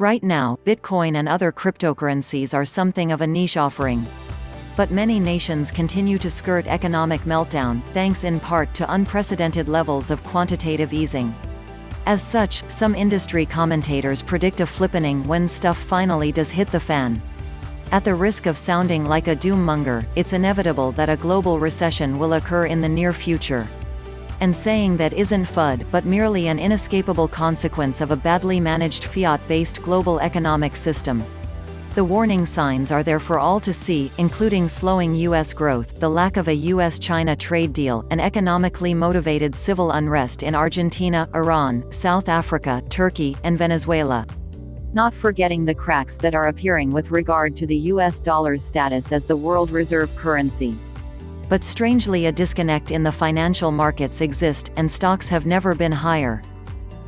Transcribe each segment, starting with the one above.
Right now, Bitcoin and other cryptocurrencies are something of a niche offering. But many nations continue to skirt economic meltdown, thanks in part to unprecedented levels of quantitative easing. As such, some industry commentators predict a flippening when stuff finally does hit the fan. At the risk of sounding like a doom-monger, it's inevitable that a global recession will occur in the near future. And saying that isn't FUD, but merely an inescapable consequence of a badly managed fiat-based global economic system. The warning signs are there for all to see, including slowing U.S. growth, the lack of a U.S.-China trade deal, and economically motivated civil unrest in Argentina, Iran, South Africa, Turkey, and Venezuela. Not forgetting the cracks that are appearing with regard to the U.S. dollar's status as the world reserve currency. But strangely, a disconnect in the financial markets exists, and stocks have never been higher.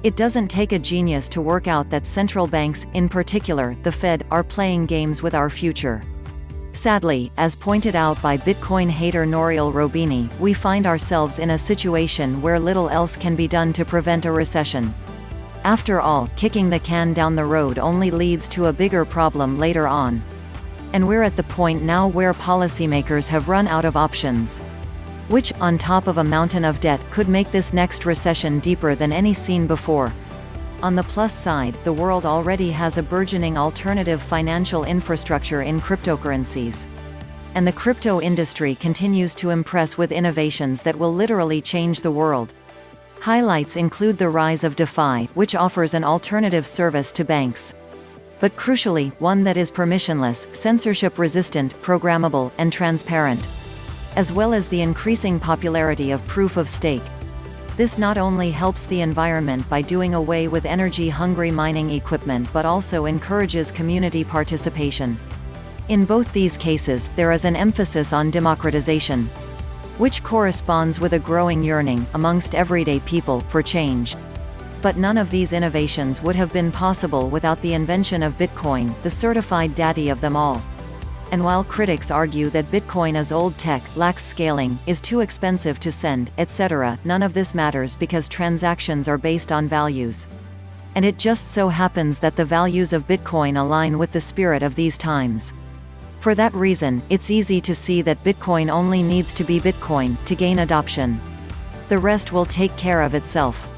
It doesn't take a genius to work out that central banks, in particular, the Fed, are playing games with our future. Sadly, as pointed out by Bitcoin hater Nouriel Roubini, we find ourselves in a situation where little else can be done to prevent a recession. After all, kicking the can down the road only leads to a bigger problem later on. And we're at the point now where policymakers have run out of options. Which, on top of a mountain of debt, could make this next recession deeper than any seen before. On the plus side, the world already has a burgeoning alternative financial infrastructure in cryptocurrencies. And the crypto industry continues to impress with innovations that will literally change the world. Highlights include the rise of DeFi, which offers an alternative service to banks. But crucially, one that is permissionless, censorship-resistant, programmable, and transparent. As well as the increasing popularity of proof of stake. This not only helps the environment by doing away with energy-hungry mining equipment but also encourages community participation. In both these cases, there is an emphasis on democratization, which corresponds with a growing yearning, amongst everyday people, for change. But none of these innovations would have been possible without the invention of Bitcoin, the certified daddy of them all. And while critics argue that Bitcoin is old tech, lacks scaling, is too expensive to send, etc., none of this matters because transactions are based on values. And it just so happens that the values of Bitcoin align with the spirit of these times. For that reason, it's easy to see that Bitcoin only needs to be Bitcoin to gain adoption. The rest will take care of itself.